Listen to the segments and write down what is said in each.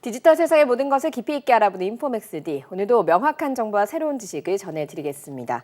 디지털 세상의 모든 것을 깊이 있게 알아보는 인포맥스D. 오늘도 명확한 정보와 새로운 지식을 전해드리겠습니다.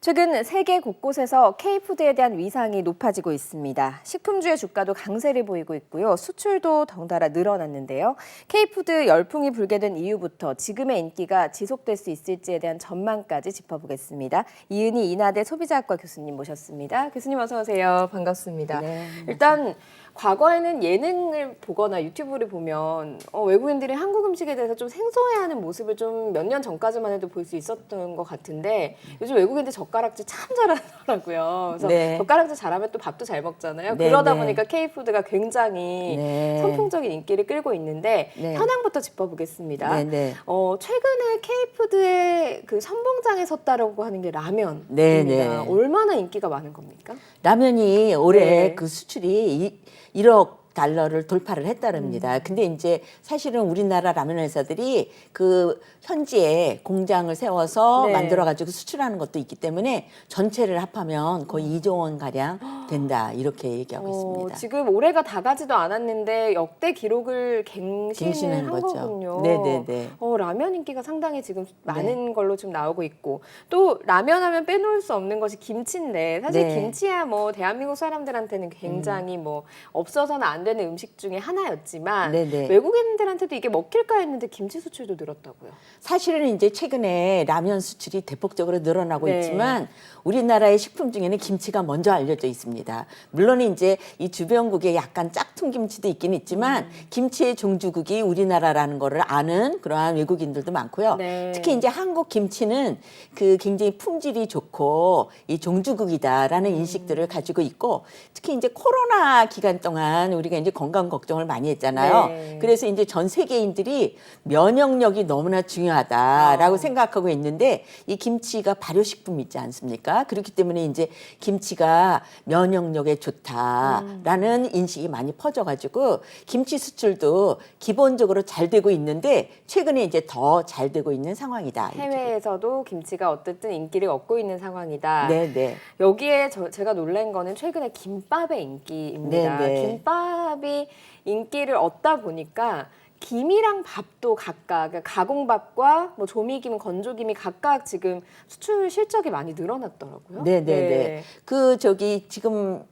최근 세계 곳곳에서 K푸드에 대한 위상이 높아지고 있습니다. 식품주의 주가도 강세를 보이고 있고요. 수출도 덩달아 늘어났는데요. K푸드 열풍이 불게 된 이유부터 지금의 인기가 지속될 수 있을지에 대한 전망까지 짚어보겠습니다. 이은희 인하대 소비자학과 교수님 모셨습니다. 교수님 어서 오세요. 반갑습니다. 네, 일단 과거에는 예능을 보거나 유튜브를 보면 외국인들이 한국 음식에 대해서 좀 생소해하는 모습을 좀 몇 년 전까지만 해도 볼 수 있었던 것 같은데 요즘 외국인들 젓가락질 참 잘하더라고요. 그래서 네. 젓가락질 잘하면 또 밥도 잘 먹잖아요. 네, 그러다 네. 보니까 K푸드가 굉장히 네. 선풍적인 인기를 끌고 있는데 네. 현황부터 짚어보겠습니다. 네, 네. 최근에 K푸드의 그 선봉장에 섰다라고 하는 게 라면입니다. 네, 네. 얼마나 인기가 많은 겁니까? 라면이 올해 네. 그 수출이 1억 달러를 돌파를 했다랍니다. 근데 이제 사실은 우리나라 라면 회사들이 그 현지에 공장을 세워서 네. 만들어가지고 수출하는 것도 있기 때문에 전체를 합하면 거의 2조 원 가량 된다 이렇게 얘기하고 있습니다. 지금 올해가 다 가지도 않았는데 역대 기록을 갱신을 갱신한 한 거죠. 거군요. 네네네. 라면 인기가 상당히 지금 많은 걸로 좀 나오고 있고 또 라면 하면 빼놓을 수 없는 것이 김치인데 사실 네. 김치야 뭐 대한민국 사람들한테는 굉장히 뭐 없어서는 안 되는 음식 중에 하나였지만 네네. 외국인들한테도 이게 먹힐까 했는데 김치 수출도 늘었다고요. 사실은 이제 최근에 라면 수출이 대폭적으로 늘어나고 네. 있지만 우리나라의 식품 중에는 김치가 먼저 알려져 있습니다. 물론 이제 이 주변국에 약간 짝퉁 김치도 있긴 있지만 김치의 종주국이 우리나라라는 거를 아는 그러한 외국인들도 많고요. 네. 특히 이제 한국 김치는 그 굉장히 품질이 좋고 이 종주국이다라는 인식들을 가지고 있고 특히 이제 코로나 기간 동안 우리가 이제 건강 걱정을 많이 했잖아요. 네. 그래서 이제 전 세계인들이 면역력이 너무나 중요하다라고 생각하고 있는데 이 김치가 발효식품 있지 않습니까? 그렇기 때문에 이제 김치가 면역력에 좋다라는 인식이 많이 퍼져가지고 김치 수출도 기본적으로 잘 되고 있는데 최근에 이제 더 잘 되고 있는 상황이다. 이렇게. 해외에서도 김치가 어쨌든 인기를 얻고 있는 상황이다. 네네. 여기에 제가 놀란 거는 최근에 김밥의 인기입니다. 네네. 김밥이 인기를 얻다 보니까 김이랑 밥도 각각 그러니까 가공밥과 뭐 조미김, 건조김이 각각 지금 수출 실적이 많이 늘어났더라고요. 네네네. 그 저기 지금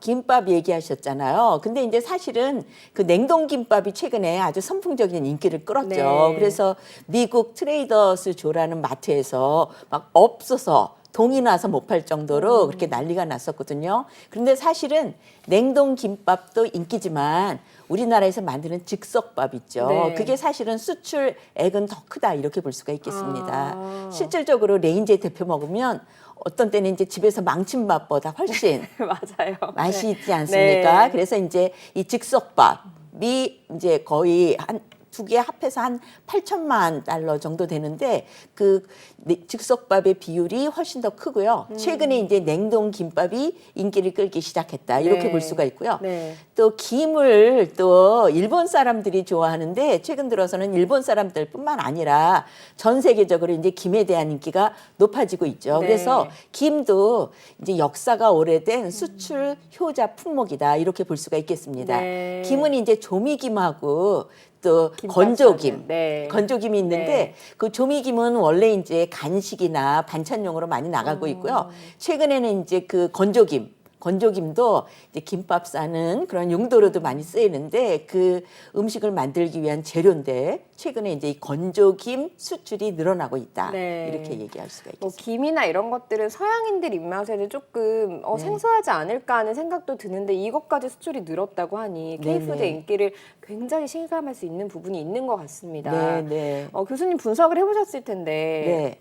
김밥 얘기하셨잖아요. 근데 이제 사실은 그 냉동 김밥이 최근에 아주 선풍적인 인기를 끌었죠. 네. 그래서 미국 트레이더스 조라는 마트에서 막 없어서 동이 나서 못 팔 정도로 그렇게 난리가 났었거든요. 그런데 사실은 냉동 김밥도 인기지만 우리나라에서 만드는 즉석밥 있죠. 네. 그게 사실은 수출액은 더 크다 이렇게 볼 수가 있겠습니다. 아. 실질적으로 레인지에 데펴 먹으면 어떤 때는 이제 집에서 망친밥보다 훨씬 맞아요. 맛이 네. 있지 않습니까? 네. 그래서 이제 이 즉석밥이 이제 거의 한 두 개 합해서 한 8천만 달러 정도 되는데 그 즉석밥의 비율이 훨씬 더 크고요. 최근에 이제 냉동 김밥이 인기를 끌기 시작했다 이렇게 네. 볼 수가 있고요. 네. 또 김을 또 일본 사람들이 좋아하는데 최근 들어서는 일본 사람들뿐만 아니라 전 세계적으로 이제 김에 대한 인기가 높아지고 있죠. 네. 그래서 김도 이제 역사가 오래된 수출 효자 품목이다 이렇게 볼 수가 있겠습니다. 네. 김은 이제 조미김하고 또 김밥 건조김, 싸는, 네. 건조김이 있는데 네. 그 조미김은 원래 이제 간식이나 반찬용으로 많이 나가고 있고요. 최근에는 이제 그 건조김도 이제 김밥 싸는 그런 용도로도 많이 쓰이는데 그 음식을 만들기 위한 재료인데 최근에 이제 이 건조김 수출이 늘어나고 있다. 네. 이렇게 얘기할 수가 뭐 있겠습니다. 김이나 이런 것들은 서양인들 입맛에는 조금 생소하지 않을까 하는 생각도 드는데 이것까지 수출이 늘었다고 하니 네네. K푸드의 인기를 굉장히 실감할 수 있는 부분이 있는 것 같습니다. 네, 네. 교수님 분석을 해보셨을 텐데 네.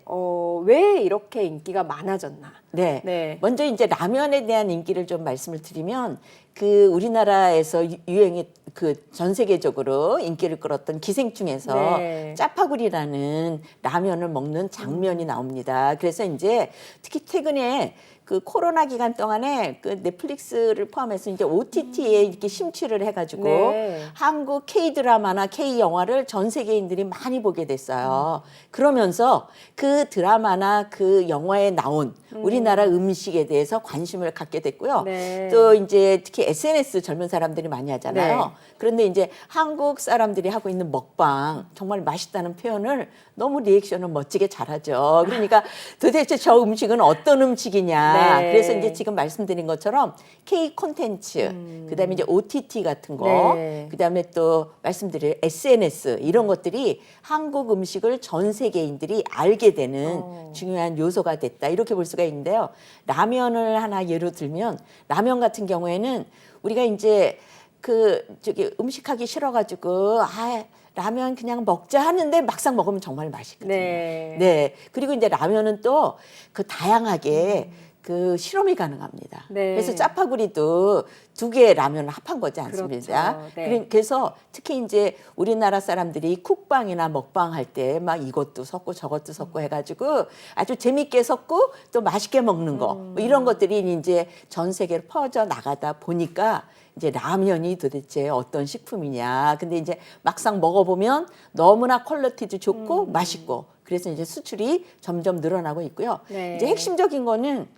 왜 이렇게 인기가 많아졌나? 네. 네. 먼저 이제 라면에 대한 인기를 좀 말씀을 드리면 그 우리나라에서 유행이 그 전 세계적으로 인기를 끌었던 기생충에서 네. 짜파구리라는 라면을 먹는 장면이 나옵니다. 그래서 이제 특히 최근에 그 코로나 기간 동안에 그 넷플릭스를 포함해서 이제 OTT에 이렇게 심취를 해가지고 네. 한국 K 드라마나 K 영화를 전 세계인들이 많이 보게 됐어요. 그러면서 그 드라마나 그 영화에 나온 우리나라 음식에 대해서 관심을 갖게 됐고요. 네. 또 이제 특히 SNS 젊은 사람들이 많이 하잖아요. 네. 그런데 이제 한국 사람들이 하고 있는 먹방 정말 맛있다는 표현을 너무 리액션을 멋지게 잘하죠. 그러니까 도대체 저 음식은 어떤 음식이냐. 네. 그래서 이제 지금 말씀드린 것처럼 K 콘텐츠, 그다음에 이제 OTT 같은 거, 네. 그다음에 또 말씀드린 SNS 이런 것들이 한국 음식을 전 세계인들이 알게 되는 중요한 요소가 됐다. 이렇게 볼 수가 있는데요. 라면을 하나 예로 들면 라면 같은 경우에는 우리가 이제 그 저기 음식하기 싫어가지고 라면 그냥 먹자 하는데 막상 먹으면 정말 맛있거든요. 네. 네. 그리고 이제 라면은 또 그 다양하게 그 실험이 가능합니다. 네. 그래서 짜파구리도 두 개의 라면을 합한 거지 않습니까? 그렇죠. 네. 그래서 특히 이제 우리나라 사람들이 쿡방이나 먹방 할 때 막 이것도 섞고 저것도 섞고 해가지고 아주 재밌게 섞고 또 맛있게 먹는 거 뭐 이런 것들이 이제 전 세계로 퍼져 나가다 보니까 이제 라면이 도대체 어떤 식품이냐. 근데 이제 막상 먹어보면 너무나 퀄리티도 좋고 맛있고 그래서 이제 수출이 점점 늘어나고 있고요. 네. 이제 핵심적인 거는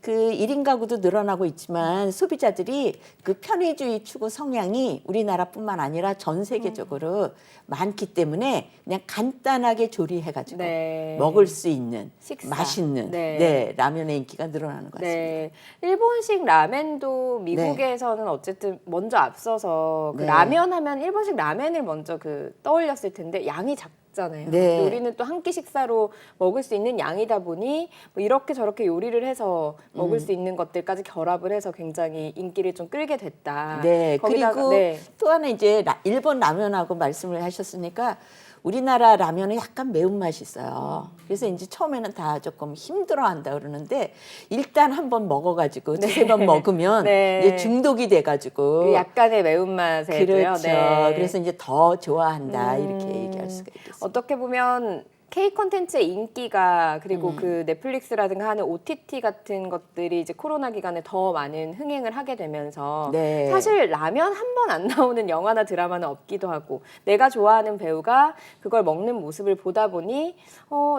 그 1인 가구도 늘어나고 있지만 소비자들이 그 편의주의 추구 성향이 우리나라뿐만 아니라 전 세계적으로 많기 때문에 그냥 간단하게 조리해가지고 네. 먹을 수 있는 식사. 맛있는 네. 네, 라면의 인기가 늘어나는 것 같습니다. 네. 일본식 라멘도 미국에서는 어쨌든 먼저 앞서서 그 네. 라면 하면 일본식 라멘을 먼저 그 떠올렸을 텐데 양이 작잖아요. 네. 우리는 또 한 끼 식사로 먹을 수 있는 양이다 보니 뭐 이렇게 저렇게 요리를 해서 먹을 수 있는 것들까지 결합을 해서 굉장히 인기를 좀 끌게 됐다. 네, 거기다가, 그리고 네. 또 하나 이제 일본 라면하고 말씀을 하셨으니까 우리나라 라면은 약간 매운맛이 있어요. 그래서 이제 처음에는 다 조금 힘들어한다 그러는데 일단 한번 먹어가지고 두세 번 먹으면 네. 이제 중독이 돼가지고 그 약간의 매운맛에도요. 그렇죠. 네. 그래서 이제 더 좋아한다 이렇게 얘기할 수가 있겠습니다. 어떻게 보면 K 콘텐츠의 인기가 그리고 그 넷플릭스라든가 하는 OTT 같은 것들이 이제 코로나 기간에 더 많은 흥행을 하게 되면서 네. 사실 라면 한 번 안 나오는 영화나 드라마는 없기도 하고 내가 좋아하는 배우가 그걸 먹는 모습을 보다 보니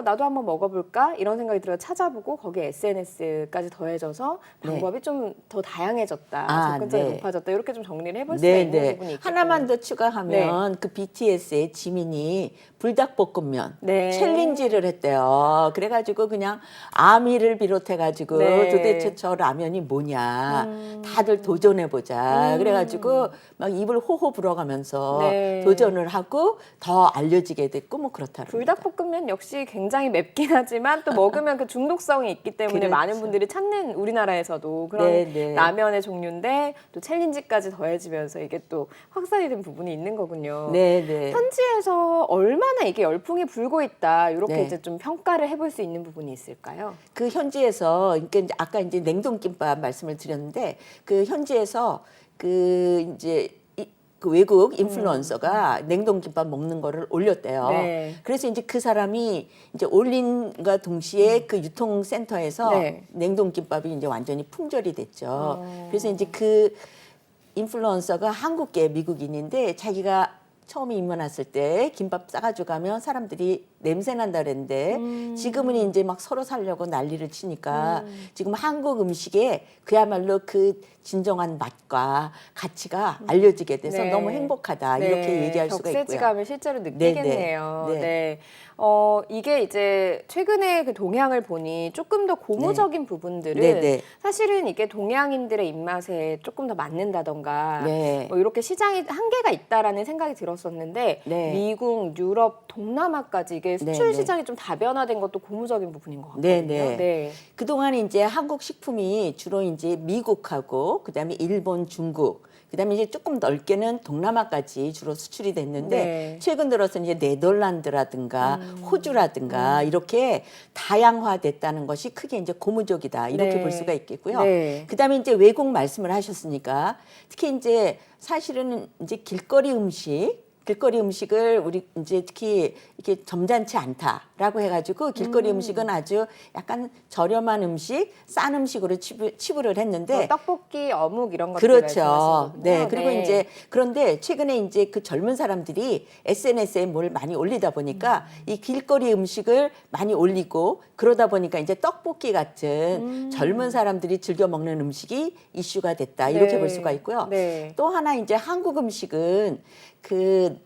나도 한번 먹어볼까 이런 생각이 들어 찾아보고 거기에 SNS까지 더해져서 방법이 좀 더 다양해졌다, 접근성이 네. 높아졌다 이렇게 좀 정리를 해볼 수가 있는 부분이 있겠네요. 하나만 더 추가하면 그 BTS의 지민이 불닭볶음면 네. 챌린지를 했대요. 그래가지고 그냥 아미를 비롯해가지고 네. 도대체 저 라면이 뭐냐 다들 도전해보자. 그래가지고 막 입을 호호 불어가면서 네. 도전을 하고 더 알려지게 됐고 뭐 그렇다는 불닭볶음면 역시 굉장히 맵긴 하지만 또 먹으면 그 중독성이 있기 때문에 그렇죠. 많은 분들이 찾는 우리나라에서도 그런 네, 네. 라면의 종류인데 또 챌린지까지 더해지면서 이게 또 확산이 된 부분이 있는 거군요. 네네. 현지에서 얼마나 이게 열풍이 불고 있다 이렇게 네. 이제 좀 평가를 해볼 수 있는 부분이 있을까요? 그 현지에서 그러니까 이제 아까 이제 냉동김밥 말씀을 드렸는데 그 현지에서 그 이제 그 외국 인플루언서가 냉동김밥 먹는 거를 올렸대요. 네. 그래서 이제 그 사람이 이제 올린과 동시에 그 유통센터에서 네. 냉동김밥이 이제 완전히 품절이 됐죠. 그래서 이제 그 인플루언서가 한국계 미국인인데 자기가 처음에 입문 왔을 때 김밥 싸가지고 가면 사람들이 냄새 난다 그랬는데 지금은 이제 막 서로 살려고 난리를 치니까 지금 한국 음식에 그야말로 그 진정한 맛과 가치가 알려지게 돼서 네. 너무 행복하다 이렇게 얘기할 수가 있고요. 격세지감을 실제로 느끼겠네요. 네. 네. 이게 이제 최근에 그 동향을 보니 조금 더 고무적인 부분들은 네, 네. 사실은 이게 동양인들의 입맛에 조금 더 맞는다던가 네. 뭐 이렇게 시장이 한계가 있다라는 생각이 들었었는데 네. 미국, 유럽, 동남아까지 이게 수출 네, 네. 시장이 좀 다변화된 것도 고무적인 부분인 것 같거든요. 네, 네. 네. 그동안 이제 한국 식품이 주로 이제 미국하고 그다음에 일본, 중국 그다음에 이제 조금 넓게는 동남아까지 주로 수출이 됐는데 네. 최근 들어서 이제 네덜란드라든가 호주라든가 이렇게 다양화됐다는 것이 크게 이제 고무적이다 이렇게 네. 볼 수가 있겠고요. 네. 그다음에 이제 외국 말씀을 하셨으니까 특히 이제 사실은 이제 길거리 음식 길거리 음식을 우리 이제 특히 이렇게 점잖지 않다라고 해가지고 길거리 음식은 아주 약간 저렴한 음식, 싼 음식으로 치부를 했는데 뭐 떡볶이, 어묵 이런 것들 그렇죠. 말씀하시는 거군요. 네. 그리고 이제 그런데 최근에 이제 그 젊은 사람들이 SNS에 뭘 많이 올리다 보니까 이 길거리 음식을 많이 올리고 그러다 보니까 이제 떡볶이 같은 젊은 사람들이 즐겨 먹는 음식이 이슈가 됐다. 이렇게 네. 볼 수가 있고요. 네. 또 하나 이제 한국 음식은 그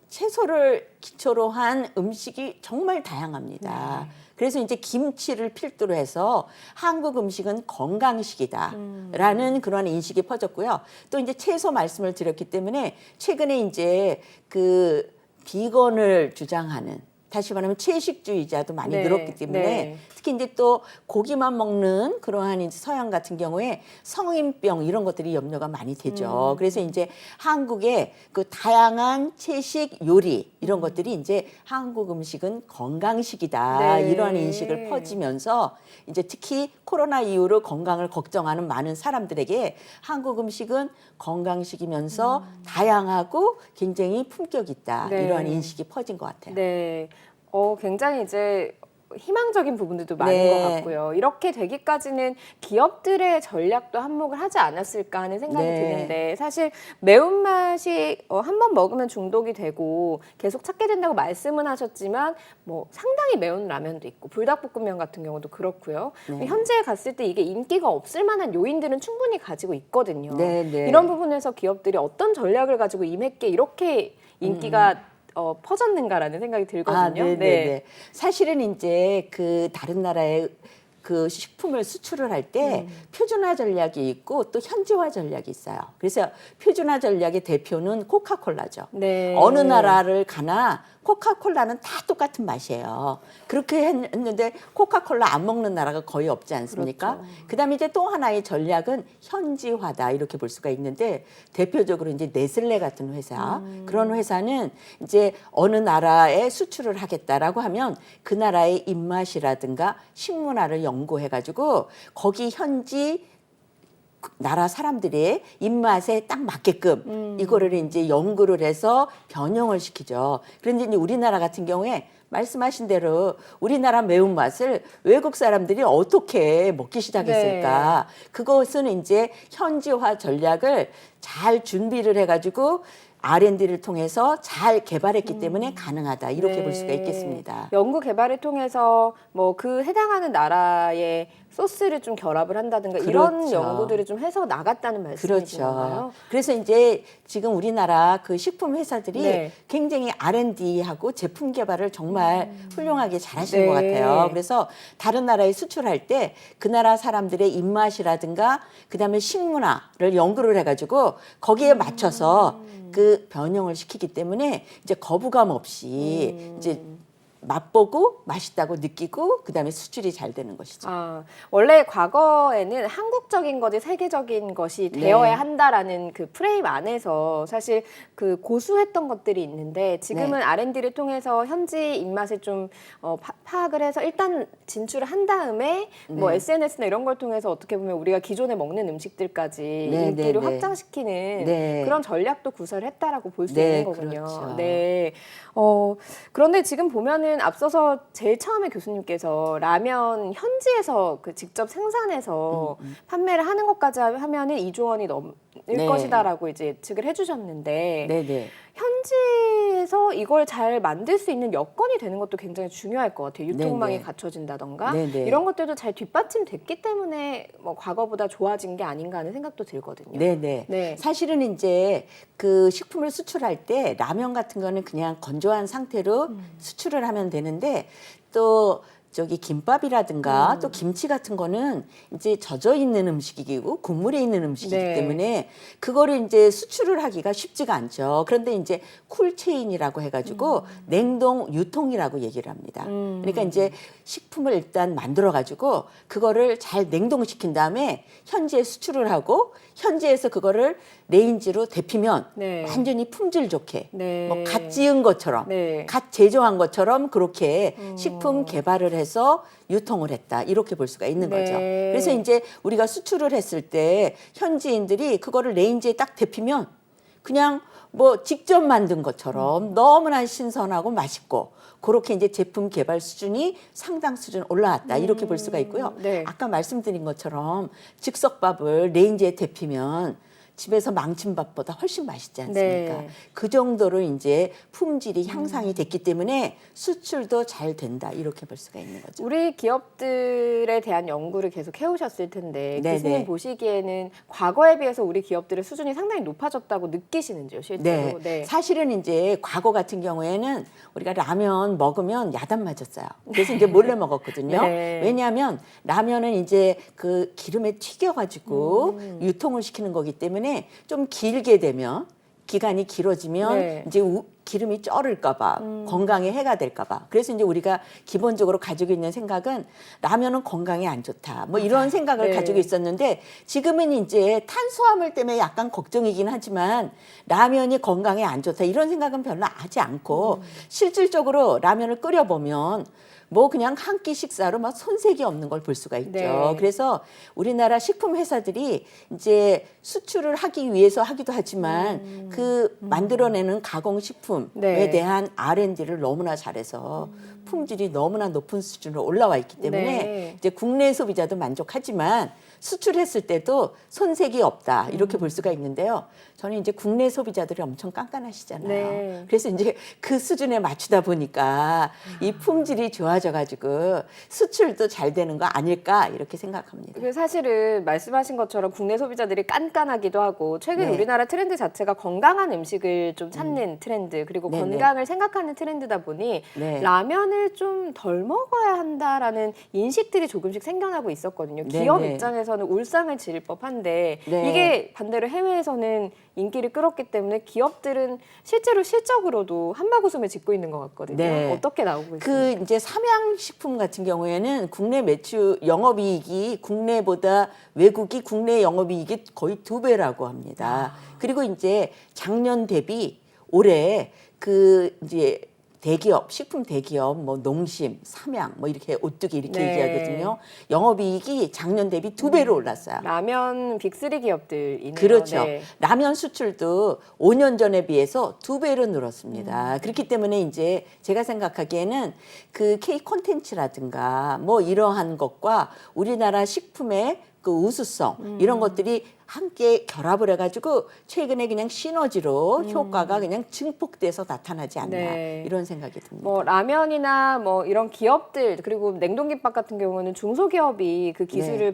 채소를 기초로 한 음식이 정말 다양합니다. 네. 그래서 이제 김치를 필두로 해서 한국 음식은 건강식이다라는 그런 인식이 퍼졌고요. 또 이제 채소 말씀을 드렸기 때문에 최근에 이제 그 비건을 주장하는 다시 말하면 채식주의자도 많이 네, 늘었기 때문에 네. 특히 이제 또 고기만 먹는 그러한 이제 서양 같은 경우에 성인병 이런 것들이 염려가 많이 되죠. 그래서 이제 한국의 그 다양한 채식 요리 이런 것들이 이제 한국 음식은 건강식이다 네. 이러한 인식을 퍼지면서 이제 특히 코로나 이후로 건강을 걱정하는 많은 사람들에게 한국 음식은 건강식이면서 다양하고 굉장히 품격 있다 네. 이러한 인식이 퍼진 것 같아요. 네. 굉장히 이제 희망적인 부분들도 많은 네. 것 같고요. 이렇게 되기까지는 기업들의 전략도 한몫을 하지 않았을까 하는 생각이 네. 드는데 사실 매운맛이 한 번 먹으면 중독이 되고 계속 찾게 된다고 말씀은 하셨지만 뭐 상당히 매운 라면도 있고 불닭볶음면 같은 경우도 그렇고요. 네. 현지에 갔을 때 이게 인기가 없을 만한 요인들은 충분히 가지고 있거든요. 네, 네. 이런 부분에서 기업들이 어떤 전략을 가지고 임했기에 이렇게 인기가 퍼졌는가라는 생각이 들거든요. 네, 네, 네. 사실은 이제 그 다른 나라에 그 식품을 수출을 할 때 표준화 전략이 있고 또 현지화 전략이 있어요. 그래서 표준화 전략의 대표는 코카콜라죠. 네. 어느 나라를 가나 코카콜라는 다 똑같은 맛이에요. 그렇게 했는데 코카콜라 안 먹는 나라가 거의 없지 않습니까? 그렇죠. 그다음에 이제 또 하나의 전략은 현지화다 이렇게 볼 수가 있는데 대표적으로 이제 네슬레 같은 회사 그런 회사는 이제 어느 나라에 수출을 하겠다라고 하면 그 나라의 입맛이라든가 식문화를 연구해가지고 거기 현지 나라 사람들의 입맛에 딱 맞게끔 이거를 이제 연구를 해서 변형을 시키죠. 그런데 이제 우리나라 같은 경우에 말씀하신 대로 우리나라 매운맛을 외국 사람들이 어떻게 먹기 시작했을까? 그것은 이제 현지화 전략을 잘 준비를 해가지고 R&D를 통해서 잘 개발했기 때문에 가능하다 이렇게 볼 수가 있겠습니다. 연구 개발을 통해서 뭐 그 해당하는 나라의 소스를 좀 결합을 한다든가 이런 그렇죠. 연구들을 좀 해서 나갔다는 말씀이신 건가요? 그렇죠. 그래서 이제 지금 우리나라 그 식품 회사들이 네. 굉장히 R&D하고 제품 개발을 정말 훌륭하게 잘하시는 것 네. 같아요. 그래서 다른 나라에 수출할 때 그 나라 사람들의 입맛이라든가 그다음에 식문화를 연구를 해가지고 거기에 맞춰서 그 변형을 시키기 때문에 이제 거부감 없이 이제 맛보고 맛있다고 느끼고 그다음에 수출이 잘 되는 것이죠. 원래 과거에는 한국적인 것이 세계적인 것이 네. 되어야 한다라는 그 프레임 안에서 사실 그 고수했던 것들이 있는데 지금은 네. R&D를 통해서 현지 입맛을 좀 파악을 해서 일단 진출을 한 다음에 뭐 네. SNS나 이런 걸 통해서 어떻게 보면 우리가 기존에 먹는 음식들까지 네, 인기를 네, 네. 확장시키는 네. 그런 전략도 구사를 했다라고 볼 수 네, 있는 거군요. 그렇죠. 네. 그런데 지금 보면은 앞서서 제일 처음에 교수님께서 라면 현지에서 그 직접 생산해서 판매를 하는 것까지 하면은 2조 원이 넘을 네. 것이다라고 이제 예측을 해주셨는데 네네. 현지에서 이걸 잘 만들 수 있는 여건이 되는 것도 굉장히 중요할 것 같아요. 유통망이 네네. 갖춰진다던가 네네. 이런 것들도 잘 뒷받침됐기 때문에 뭐 과거보다 좋아진 게 아닌가 하는 생각도 들거든요. 네네. 네. 사실은 이제 그 식품을 수출할 때 라면 같은 거는 그냥 건조한 상태로 수출을 하면 되는데 또 저기 김밥이라든가 또 김치 같은 거는 이제 젖어 있는 음식이고 국물에 있는 음식이기 네. 때문에 그거를 이제 수출을 하기가 쉽지가 않죠. 그런데 이제 쿨체인이라고 해가지고 냉동 유통이라고 얘기를 합니다. 그러니까 이제 식품을 일단 만들어 가지고 그거를 잘 냉동시킨 다음에 현지에 수출을 하고 현지에서 그거를 레인지로 데피면 네. 완전히 품질 좋게 네. 뭐 갓 지은 것처럼 네. 갓 제조한 것처럼 그렇게 식품 개발을 해서 유통을 했다 이렇게 볼 수가 있는 네. 거죠. 그래서 이제 우리가 수출을 했을 때 현지인들이 그거를 레인지에 딱 데피면 그냥 뭐 직접 만든 것처럼 너무나 신선하고 맛있고 그렇게 이제 제품 개발 수준이 상당 수준 올라왔다 이렇게 볼 수가 있고요. 네. 아까 말씀드린 것처럼 즉석밥을 레인지에 데피면 집에서 망친 밥보다 훨씬 맛있지 않습니까? 네. 그 정도로 이제 품질이 향상이 됐기 때문에 수출도 잘 된다 이렇게 볼 수가 있는 거죠. 우리 기업들에 대한 연구를 계속 해오셨을 텐데 네, 교수님 네. 보시기에는 과거에 비해서 우리 기업들의 수준이 상당히 높아졌다고 느끼시는지요, 실제로? 네. 사실은 이제 과거 같은 경우에는 우리가 라면 먹으면 야단 맞았어요. 그래서 이제 몰래 먹었거든요. 네. 왜냐하면 라면은 이제 그 기름에 튀겨가지고 유통을 시키는 거기 때문에 좀 길게 되면 기간이 길어지면 네. 이제 기름이 쩔을까봐 건강에 해가 될까봐 그래서 이제 우리가 기본적으로 가지고 있는 생각은 라면은 건강에 안 좋다 뭐 이런 생각을 네. 가지고 있었는데 지금은 이제 탄수화물 때문에 약간 걱정이긴 하지만 라면이 건강에 안 좋다 이런 생각은 별로 하지 않고 실질적으로 라면을 끓여보면 뭐 그냥 한 끼 식사로 막 손색이 없는 걸 볼 수가 있죠. 네. 그래서 우리나라 식품 회사들이 이제 수출을 하기 위해서 하기도 하지만 그 만들어내는 가공식품에 네. 대한 R&D를 너무나 잘해서 품질이 너무나 높은 수준으로 올라와 있기 때문에 네. 이제 국내 소비자도 만족하지만 수출했을 때도 손색이 없다 이렇게 볼 수가 있는데요. 저는 이제 국내 소비자들이 엄청 깐깐하시잖아요. 네. 그래서 이제 그 수준에 맞추다 보니까 이 품질이 좋아져가지고 수출도 잘 되는 거 아닐까 이렇게 생각합니다. 그 사실은 말씀하신 것처럼 국내 소비자들이 깐깐하기도 하고 최근 네. 우리나라 트렌드 자체가 건강한 음식을 좀 찾는 트렌드 그리고 네네. 건강을 생각하는 트렌드다 보니 네. 라면을 좀 덜 먹어야 한다라는 인식들이 조금씩 생겨나고 있었거든요. 네네. 기업 입장에서는 울상을 지릴 법한데 네. 이게 반대로 해외에서는 인기를 끌었기 때문에 기업들은 실제로 실적으로도 한바구음을 짓고 있는 것 같거든요. 네. 어떻게 나오고 있습니까? 그 이제 삼양식품 같은 경우에는 국내 매출 영업이익이 국내보다 외국이 국내 영업이익이 거의 2배라고 합니다. 그리고 이제 작년 대비 올해 그 이제 대기업, 식품 대기업, 뭐 농심, 삼양, 뭐 이렇게 오뚜기 이렇게 네. 얘기하거든요. 영업이익이 작년 대비 2배로 올랐어요. 라면 빅3 기업들이네요. 그렇죠. 네. 라면 수출도 5년 전에 비해서 2배로 늘었습니다. 그렇기 때문에 이제 제가 생각하기에는 그 K 콘텐츠라든가 뭐 이러한 것과 우리나라 식품의 그 우수성 이런 것들이 함께 결합을 해가지고 최근에 그냥 시너지로 효과가 그냥 증폭돼서 나타나지 않나 네. 이런 생각이 듭니다. 뭐 라면이나 뭐 이런 기업들 그리고 냉동김밥 같은 경우는 중소기업이 그 기술을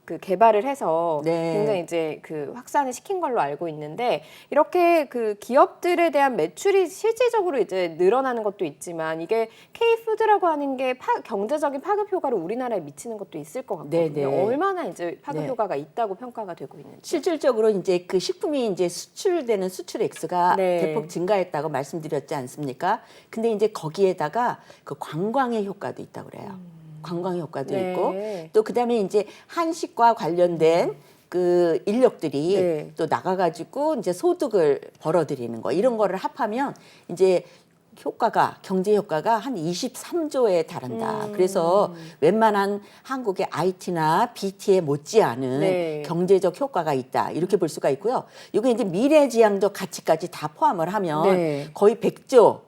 그 개발을 해서 네. 굉장히 이제 그 확산을 시킨 걸로 알고 있는데 이렇게 그 기업들에 대한 매출이 실질적으로 이제 늘어나는 것도 있지만 이게 K푸드라고 하는 게 경제적인 파급 효과를 우리나라에 미치는 것도 있을 것 같거든요. 네, 네. 얼마나 이제 파급 네. 효과가 있다고 평가가 되고 있는지. 실질적으로 이제 그 식품이 이제 수출되는 수출 액수가 네. 대폭 증가했다고 말씀드렸지 않습니까? 근데 이제 거기에다가 그 관광의 효과도 있다고 그래요. 관광의 효과도 네. 있고 또 그다음에 이제 한식과 관련된 그 인력들이 네. 또 나가가지고 이제 소득을 벌어들이는 거 이런 거를 합하면 이제 효과가 경제 효과가 한 23조에 달한다. 그래서 웬만한 한국의 IT나 BT에 못지않은 네. 경제적 효과가 있다. 이렇게 볼 수가 있고요. 이게 이제 미래지향적 가치까지 다 포함을 하면 네. 거의 100조의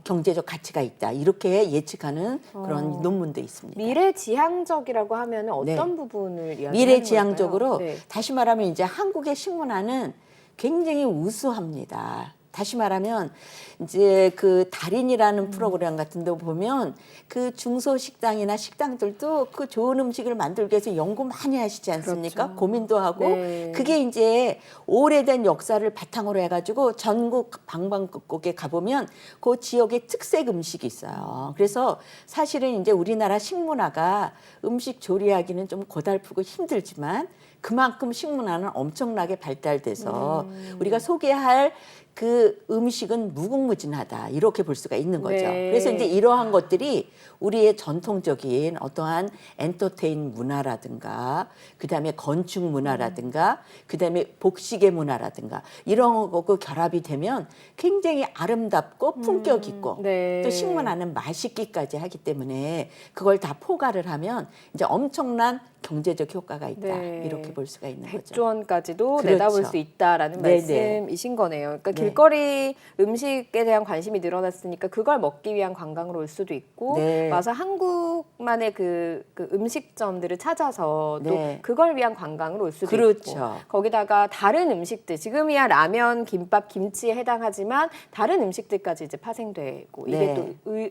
경제적 가치가 있다. 이렇게 예측하는 그런 논문도 있습니다. 미래지향적이라고 하면 어떤 네. 부분을 이야기하는 미래지향적으로 걸까요? 네. 다시 말하면 이제 한국의 식문화는 굉장히 우수합니다. 다시 말하면 이제 그 달인이라는 프로그램 같은 데 보면 그 중소식당이나 식당들도 그 좋은 음식을 만들기 위해서 연구 많이 하시지 않습니까? 그렇죠. 고민도 하고 네. 그게 이제 오래된 역사를 바탕으로 해가지고 전국 방방곡곡에 가보면 그 지역의 특색 음식이 있어요. 그래서 사실은 이제 우리나라 식문화가 음식 조리하기는 좀 고달프고 힘들지만 그만큼 식문화는 엄청나게 발달돼서 우리가 소개할 그 음식은 무궁무진하다 이렇게 볼 수가 있는 거죠. 네. 그래서 이제 이러한 것들이 우리의 전통적인 어떠한 엔터테인 문화라든가 그다음에 건축 문화라든가 그다음에 복식의 문화라든가 이런 거고 결합이 되면 굉장히 아름답고 품격 있고 네. 또 식문화는 맛있기까지 하기 때문에 그걸 다 포괄을 하면 이제 엄청난 경제적 효과가 있다. 네. 이렇게 볼 수가 있는 거죠. 100조 원까지도 그렇죠. 내다볼 수 있다라는 네네. 말씀이신 거네요. 그러니까 네. 길거리 음식에 대한 관심이 늘어났으니까 그걸 먹기 위한 관광으로 올 수도 있고 네. 와서 한국만의 그 음식점들을 찾아서 또 네. 그걸 위한 관광으로 올 수도 그렇죠. 있고 거기다가 다른 음식들 지금이야 라면, 김밥, 김치에 해당하지만 다른 음식들까지 이제 파생되고 이게 네. 또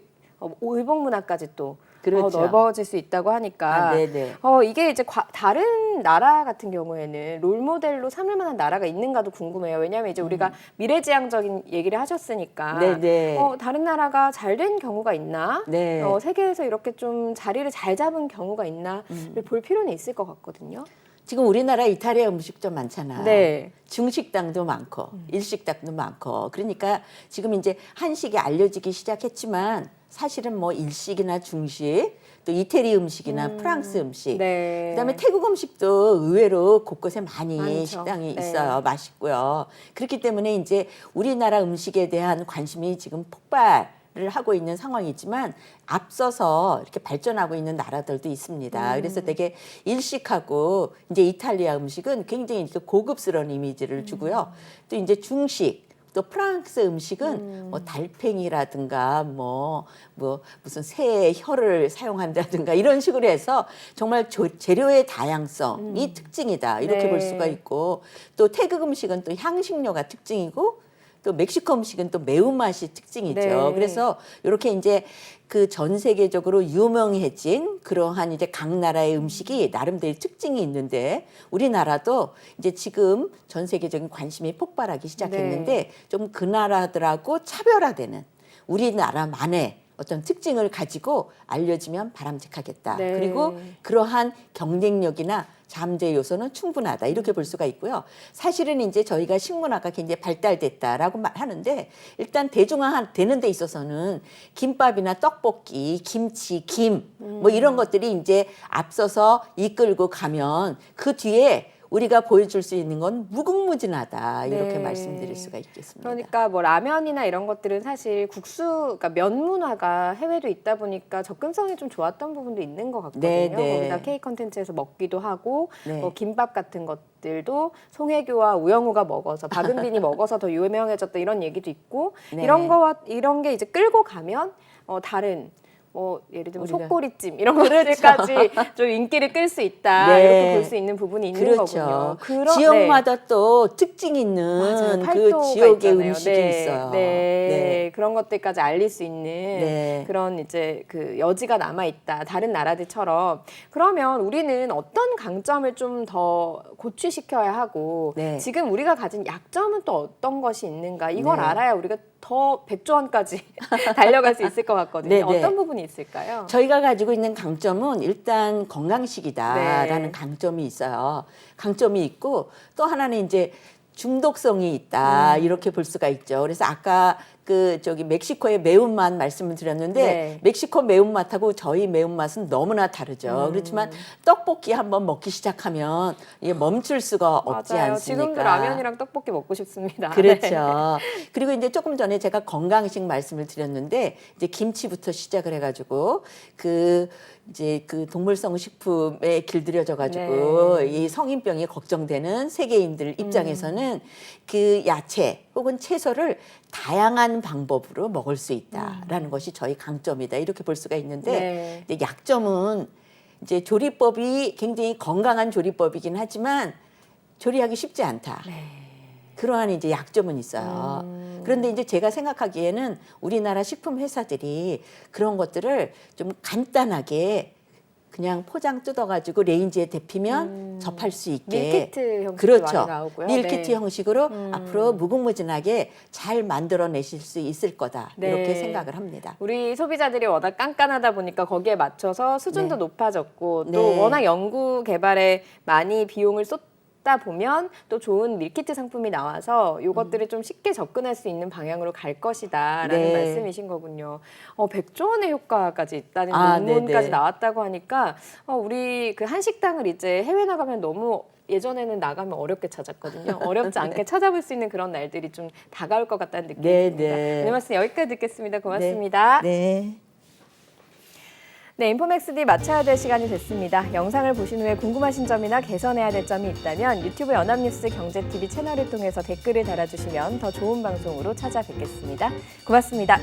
의복 문화까지 또 그렇죠. 넓어질 수 있다고 하니까 네네. 이게 이제 다른 나라 같은 경우에는 롤 모델로 삼을 만한 나라가 있는가도 궁금해요. 왜냐하면 이제 우리가 미래지향적인 얘기를 하셨으니까 네네. 다른 나라가 잘 된 경우가 있나? 네. 세계에서 이렇게 좀 자리를 잘 잡은 경우가 있나를 볼 필요는 있을 것 같거든요. 지금 우리나라 이탈리아 음식점 많잖아. 네. 중식당도 많고 일식당도 많고 그러니까 지금 이제 한식이 알려지기 시작했지만 사실은 뭐 일식이나 중식 또 이태리 음식이나 프랑스 음식 네. 그다음에 태국 음식도 의외로 곳곳에 많이 많죠. 식당이 네. 있어요. 맛있고요. 그렇기 때문에 이제 우리나라 음식에 대한 관심이 지금 폭발을 하고 있는 상황이지만 앞서서 이렇게 발전하고 있는 나라들도 있습니다. 그래서 되게 일식하고 이제 이탈리아 음식은 굉장히 이렇게 고급스러운 이미지를 주고요. 또 이제 중식 또 프랑스 음식은 뭐 달팽이라든가 뭐 무슨 새의 혀를 사용한다든가 이런 식으로 해서 정말 재료의 다양성이 특징이다 이렇게 네. 볼 수가 있고 또 태국 음식은 또 향신료가 특징이고 또 멕시코 음식은 또 매운맛이 특징이죠. 네. 그래서 이렇게 이제 그 전 세계적으로 유명해진 그러한 이제 각 나라의 음식이 나름대로 특징이 있는데 우리나라도 이제 지금 전 세계적인 관심이 폭발하기 시작했는데 네. 좀 그 나라들하고 차별화되는 우리나라만의 어떤 특징을 가지고 알려지면 바람직하겠다. 네. 그리고 그러한 경쟁력이나 잠재 요소는 충분하다 이렇게 볼 수가 있고요. 사실은 이제 저희가 식문화가 굉장히 발달됐다라고 말하는데 일단 대중화 되는 데 있어서는 김밥이나 떡볶이, 김치, 김 뭐 이런 것들이 이제 앞서서 이끌고 가면 그 뒤에 우리가 보여줄 수 있는 건 무궁무진하다 이렇게 네. 말씀드릴 수가 있겠습니다. 그러니까 뭐 라면이나 이런 것들은 사실 그러니까 면 문화가 해외도 있다 보니까 접근성이 좀 좋았던 부분도 있는 것 같거든요. 네, 네. 거기다 K 컨텐츠에서 먹기도 하고 네. 뭐 김밥 같은 것들도 송혜교와 우영우가 먹어서 박은빈이 먹어서 더 유명해졌다 이런 얘기도 있고 네. 이런 게 이제 끌고 가면 다른 뭐 예를 들면 우리가- 속보리찜 이런 것들까지 좀 인기를 끌 수 있다 네. 이렇게 볼 수 있는 부분이 있는 그렇죠. 거군요. 지역마다 또 특징 있는 맞아요. 그 팔도가 지역의 있잖아요. 음식이 네, 있어요. 네. 그런 것들까지 알릴 수 있는 네. 그런 이제 그 여지가 남아 있다. 다른 나라들처럼. 그러면 우리는 어떤 강점을 좀 더 고취시켜야 하고 네. 지금 우리가 가진 약점은 또 어떤 것이 있는가? 이걸 네. 알아야 우리가 더 100조 원까지 달려갈 수 있을 것 같거든요. 네, 네. 어떤 부분이 있을까요? 저희가 가지고 있는 강점은 일단 건강식이다라는 네. 강점이 있어요. 강점이 있고 또 하나는 이제 중독성이 있다 이렇게 볼 수가 있죠. 그래서 아까 멕시코의 매운맛 말씀을 드렸는데 네. 멕시코 매운맛하고 저희 매운맛은 너무나 다르죠. 그렇지만 떡볶이 한번 먹기 시작하면 이게 멈출 수가 없지 맞아요. 않습니까? 지금도 라면이랑 떡볶이 먹고 싶습니다. 네. 그렇죠. 그리고 이제 조금 전에 제가 건강식 말씀을 드렸는데 이제 김치부터 시작을 해가지고 이제 그 동물성 식품에 길들여져 가지고 네. 이 성인병이 걱정되는 세계인들 입장에서는 그 야채 혹은 채소를 다양한 방법으로 먹을 수 있다라는 것이 저희 강점이다 이렇게 볼 수가 있는데 네. 근데 약점은 이제 조리법이 굉장히 건강한 조리법이긴 하지만 조리하기 쉽지 않다. 네. 그러한 이제 약점은 있어요. 그런데 이제 제가 생각하기에는 우리나라 식품 회사들이 그런 것들을 좀 간단하게 그냥 포장 뜯어가지고 레인지에 데피면 접할 수 있게 밀키트 형식도 그렇죠. 많이 나오고요. 밀키트 네. 형식으로 앞으로 무궁무진하게 잘 만들어내실 수 있을 거다 네. 이렇게 생각을 합니다. 우리 소비자들이 워낙 깐깐하다 보니까 거기에 맞춰서 수준도 네. 높아졌고 또 네. 워낙 연구 개발에 많이 비용을 쏟다 보면 또 좋은 밀키트 상품이 나와서 이것들을 좀 쉽게 접근할 수 있는 방향으로 갈 것이다라는 네. 말씀이신 거군요. 100조 원의 효과까지 있다는 아, 논문까지 네네. 나왔다고 하니까 우리 그 한식당을 이제 해외 나가면 너무 예전에는 나가면 어렵게 찾았거든요. 어렵지 않게 찾아볼 수 있는 그런 날들이 좀 다가올 것 같다는 느낌이 네, 듭니다. 네. 오늘 말씀 여기까지 듣겠습니다. 고맙습니다. 네. 네, 인포맥스D 마쳐야 될 시간이 됐습니다. 영상을 보신 후에 궁금하신 점이나 개선해야 될 점이 있다면 유튜브 연합뉴스 경제TV 채널을 통해서 댓글을 달아주시면 더 좋은 방송으로 찾아뵙겠습니다. 고맙습니다.